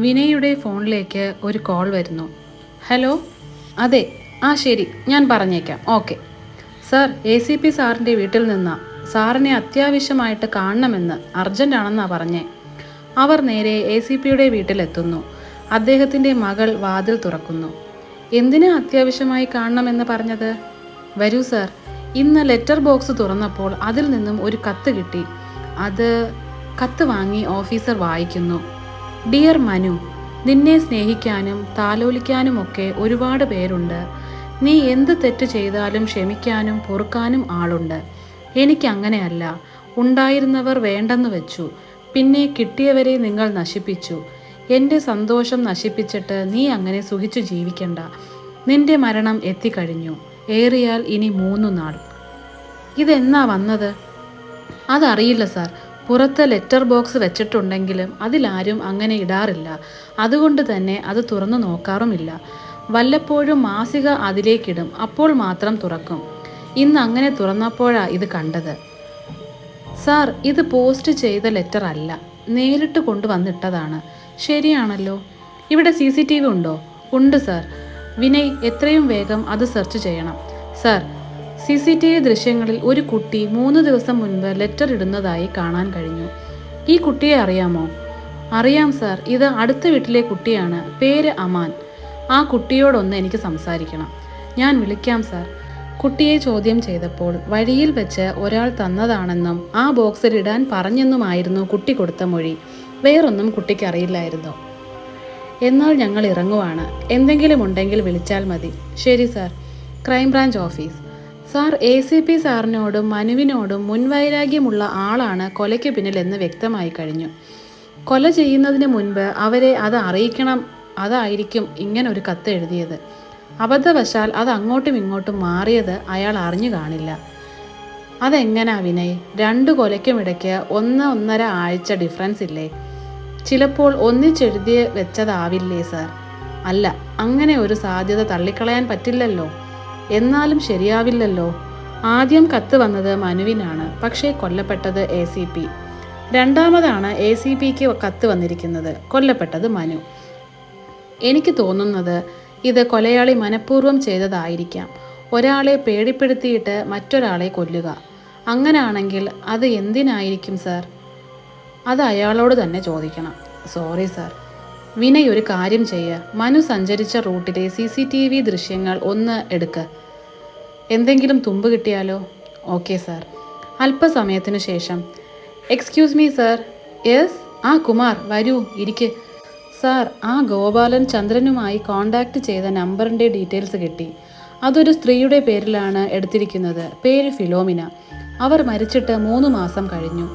വിനയുടെ ഫോണിലേക്ക് ഒരു കോൾ വരുന്നു. ഹലോ, അതെ, ശരി, ഞാൻ പറഞ്ഞേക്കാം. ഓക്കെ സാർ, ACP സാറിൻ്റെ വീട്ടിൽ നിന്നാ. സാറിനെ അത്യാവശ്യമായിട്ട് കാണണമെന്ന്, അർജൻറ്റാണെന്നാണ് പറഞ്ഞേ. അവർ നേരെ ACPയുടെ വീട്ടിലെത്തുന്നു. അദ്ദേഹത്തിൻ്റെ മകൾ വാതിൽ തുറക്കുന്നു. എന്തിനാ അത്യാവശ്യമായി കാണണമെന്ന് പറഞ്ഞത്? വരൂ സാർ, ഇന്ന് ലെറ്റർ ബോക്സ് തുറന്നപ്പോൾ അതിൽ നിന്നും ഒരു കത്ത് കിട്ടി. കത്ത് വാങ്ങി ഓഫീസർ വായിക്കുന്നു. ഡിയർ മനു, നിന്നെ സ്നേഹിക്കാനും താലോലിക്കാനുമൊക്കെ ഒരുപാട് പേരുണ്ട്. നീ എന്ത് തെറ്റ് ചെയ്താലും ക്ഷമിക്കാനും പൊറുക്കാനും ആളുണ്ട്. എനിക്കങ്ങനെയല്ല. ഉണ്ടായിരുന്നവർ വേണ്ടെന്ന് വെച്ചു. പിന്നെ കിട്ടിയവരെ നിങ്ങൾ നശിപ്പിച്ചു. എൻ്റെ സന്തോഷം നശിപ്പിച്ചിട്ട് നീ അങ്ങനെ സുഖിച്ചു ജീവിക്കണ്ട. നിന്റെ മരണം എത്തിക്കഴിഞ്ഞു. ഏറിയാൽ ഇനി 3 നാൾ. ഇതെന്നാ വന്നത്? അതറിയില്ല സാർ. പുറത്ത് ലെറ്റർ ബോക്സ് വെച്ചിട്ടുണ്ടെങ്കിലും അതിലാരും അങ്ങനെ ഇടാറില്ല. അതുകൊണ്ട് തന്നെ അത് തുറന്നു നോക്കാറുമില്ല. വല്ലപ്പോഴും മാസിക അതിലേക്കിടും. അപ്പോൾ മാത്രം തുറക്കും. ഇന്ന് അങ്ങനെ തുറന്നപ്പോഴാ ഇത് കണ്ടത്. സാർ, ഇത് പോസ്റ്റ് ചെയ്ത ലെറ്റർ അല്ല, നേരിട്ട് കൊണ്ടുവന്നിട്ടതാണ്. ശരിയാണല്ലോ. ഇവിടെ CCTV ഉണ്ടോ? ഉണ്ട് സാർ. വിനയ്, എത്രയും വേഗം അത് സെർച്ച് ചെയ്യണം. സാർ, CCTV ദൃശ്യങ്ങളിൽ ഒരു കുട്ടി 3 ദിവസം മുൻപ് ലെറ്റർ ഇടുന്നതായി കാണാൻ കഴിഞ്ഞു. ഈ കുട്ടിയെ അറിയാമോ? അറിയാം സാർ. ഇത് അടുത്ത വീട്ടിലെ കുട്ടിയാണ്. പേര് അമാൻ. ആ കുട്ടിയോടൊന്ന് എനിക്ക് സംസാരിക്കണം. ഞാൻ വിളിക്കാം സാർ. കുട്ടിയെ ചോദ്യം ചെയ്തപ്പോൾ വഴിയിൽ വെച്ച് ഒരാൾ തന്നതാണെന്നും ആ ബോക്സിൽ ഇടാൻ പറഞ്ഞെന്നുമായിരുന്നു കുട്ടി കൊടുത്ത മൊഴി. വേറൊന്നും കുട്ടിക്ക് അറിയില്ലായിരുന്നു. എന്നാൽ ഞങ്ങൾ ഇറങ്ങുവാണ്. എന്തെങ്കിലും ഉണ്ടെങ്കിൽ വിളിച്ചാൽ മതി. ശരി sir. Crime branch office. Sir, ACP സാറിനോടും മനുവിനോടും മുൻവൈരാഗ്യമുള്ള ആളാണ് കൊലയ്ക്ക് പിന്നിലെന്ന് വ്യക്തമായി കഴിഞ്ഞു. കൊല ചെയ്യുന്നതിന് മുൻപ് അവരെ അത് അറിയിക്കണം. അതായിരിക്കും ഇങ്ങനൊരു കത്ത് എഴുതിയത്. അബദ്ധവശാൽ അത് അങ്ങോട്ടും ഇങ്ങോട്ടും മാറിയത് അയാൾ അറിഞ്ഞു കാണില്ല. അതെങ്ങനാ വിനയ്? 2 കൊലയ്ക്കും ഇടയ്ക്ക് 1-1.5 ആഴ്ച ഡിഫറൻസ് ഇല്ലേ? ചിലപ്പോൾ ഒന്നിച്ചെഴുതി വെച്ചതാവില്ലേ സാർ? അല്ല, അങ്ങനെ ഒരു സാധ്യത തള്ളിക്കളയാൻ പറ്റില്ലല്ലോ. എന്നാലും ശരിയാവില്ലല്ലോ. ആദ്യം കത്ത് വന്നത് മനുവിനാണ്, പക്ഷേ കൊല്ലപ്പെട്ടത് ACP. രണ്ടാമതാണ് ACPക്ക് കത്ത് വന്നിരിക്കുന്നത്. കൊല്ലപ്പെട്ടത് മനു. എനിക്ക് തോന്നുന്നത് ഇത് കൊലയാളി മനഃപൂർവ്വം ചെയ്തതായിരിക്കാം. ഒരാളെ പേടിപ്പെടുത്തിയിട്ട് മറ്റൊരാളെ കൊല്ലുക. അങ്ങനാണെങ്കിൽ അത് എന്തിനായിരിക്കും സാർ? അത് അയാളോട് തന്നെ ചോദിക്കണം. Sorry sir. വിനയ്, ഒരു കാര്യം ചെയ്യുക. മനു സഞ്ചരിച്ച റൂട്ടിലെ CCTV ദൃശ്യങ്ങൾ ഒന്ന് എടുക്ക്. എന്തെങ്കിലും തുമ്പ് കിട്ടിയാലോ? Okay sir. അല്പസമയത്തിനു ശേഷം. Excuse me sir. Yes. Kumar, വരൂ, ഇരിക്ക്. സാർ, ഗോപാലൻ ചന്ദ്രനുമായി കോണ്ടാക്ട് ചെയ്ത നമ്പറിൻ്റെ ഡീറ്റെയിൽസ് കിട്ടി. അതൊരു സ്ത്രീയുടെ പേരിലാണ് എടുത്തിരിക്കുന്നത്. പേര് ഫിലോമിന. അവർ മരിച്ചിട്ട് 3 മാസം കഴിഞ്ഞു.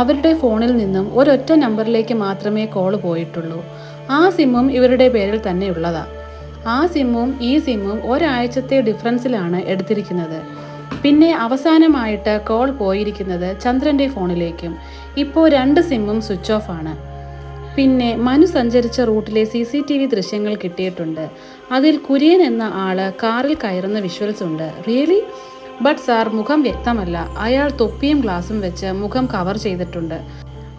അവരുടെ ഫോണിൽ നിന്നും ഒരൊറ്റ നമ്പറിലേക്ക് മാത്രമേ കോൾ പോയിട്ടുള്ളൂ. ആ സിമ്മും ഇവരുടെ പേരിൽ തന്നെ ഉള്ളതാ. ആ സിമ്മും ഈ സിമ്മും ഒരാഴ്ചത്തെ ഡിഫറൻസിലാണ് എടുത്തിരിക്കുന്നത്. പിന്നെ അവസാനമായിട്ട് കോൾ പോയിരിക്കുന്നത് ചന്ദ്രൻ്റെ ഫോണിലേക്കും. ഇപ്പോൾ 2 സിമ്മും സ്വിച്ച് ഓഫ് ആണ്. പിന്നെ മനു സഞ്ചരിച്ച റൂട്ടിലെ CCTV ദൃശ്യങ്ങൾ കിട്ടിയിട്ടുണ്ട്. അതിൽ കുര്യൻ എന്ന ആള് കാറിൽ കയറുന്ന വിഷ്വൽസ് ഉണ്ട്. റിയലി? ബട്ട് സാർ, മുഖം വ്യക്തമല്ല. അയാൾ തൊപ്പിയും ഗ്ലാസും വെച്ച് മുഖം കവർ ചെയ്തിട്ടുണ്ട്.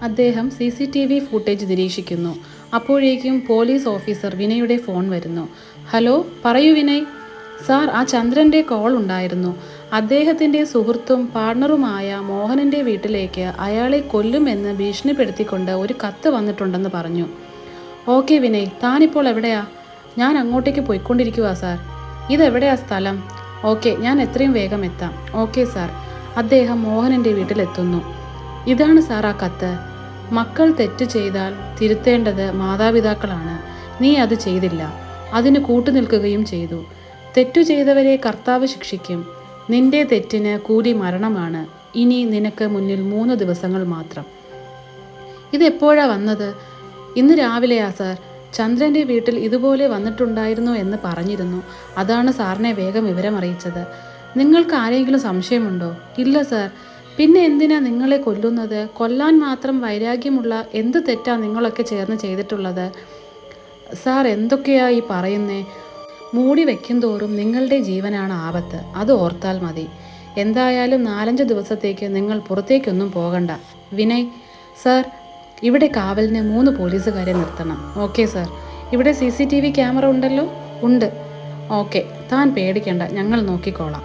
അദ്ദേഹം CCTV ഫുട്ടേജ് നിരീക്ഷിക്കുന്നു. അപ്പോഴേക്കും പോലീസ് ഓഫീസർ വിനയുടെ ഫോൺ വരുന്നു. ഹലോ, പറയൂ വിനയ്. സാർ, ചന്ദ്രൻ്റെ കോൾ ഉണ്ടായിരുന്നു. അദ്ദേഹത്തിൻ്റെ സുഹൃത്തും പാർട്ണറുമായ മോഹനൻ്റെ വീട്ടിലേക്ക് അയാളെ കൊല്ലുമെന്ന് ഭീഷണിപ്പെടുത്തിക്കൊണ്ട് ഒരു കത്ത് വന്നിട്ടുണ്ടെന്ന് പറഞ്ഞു. ഓക്കെ വിനയ്, താനിപ്പോൾ എവിടെയാ? ഞാൻ അങ്ങോട്ടേക്ക് പോയിക്കൊണ്ടിരിക്കുക സാർ. ഇതെവിടെയാ സ്ഥലം? ഓക്കെ, ഞാൻ എത്രയും വേഗം എത്താം. Okay sir. അദ്ദേഹം മോഹനൻ്റെ വീട്ടിലെത്തുന്നു. ഇതാണ് സാർ ആ കത്ത്. മക്കൾ തെറ്റ് ചെയ്താൽ തിരുത്തേണ്ടത് മാതാപിതാക്കളാണ്. നീ അത് ചെയ്തില്ല. അതിന് കൂട്ടുനിൽക്കുകയും ചെയ്തു. തെറ്റു ചെയ്തവരെ കർത്താവ് ശിക്ഷിക്കും. നിന്റെ തെറ്റിന് കൂലി മരണമാണ്. ഇനി നിനക്ക് മുന്നിൽ 3 ദിവസങ്ങൾ മാത്രം. ഇതെപ്പോഴാ വന്നത്? ഇന്ന് രാവിലെയാ സാർ. ചന്ദ്രൻ്റെ വീട്ടിൽ ഇതുപോലെ വന്നിട്ടുണ്ടായിരുന്നു എന്ന് പറഞ്ഞിരുന്നു. അതാണ് സാറിനെ വേഗം വിവരമറിയിച്ചത്. നിങ്ങൾക്ക് ആരെങ്കിലും സംശയമുണ്ടോ? ഇല്ല സാർ. പിന്നെ എന്തിനാ നിങ്ങളെ കൊല്ലുന്നത്? കൊല്ലാൻ മാത്രം വൈരാഗ്യമുള്ള എന്ത് തെറ്റാ നിങ്ങളൊക്കെ ചേർന്ന് ചെയ്തിട്ടുള്ളത്? സാർ, എന്തൊക്കെയാ ഈ പറയുന്നേ? മൂടി വയ്ക്കും തോറും നിങ്ങളുടെ ജീവനാണ് ആപത്ത്. അത് ഓർത്താൽ മതി. എന്തായാലും 4-5 ദിവസത്തേക്ക് നിങ്ങൾ പുറത്തേക്കൊന്നും പോകണ്ട. വിനയ് സാർ, ഇവിടെ കാവലിന് 3 പോലീസുകാരെ നിർത്തണം. Okay sir. ഇവിടെ CCTV ക്യാമറ ഉണ്ടല്ലോ? ഉണ്ട്. ഓക്കെ, താൻ പേടിക്കണ്ട, ഞങ്ങൾ നോക്കിക്കോളാം.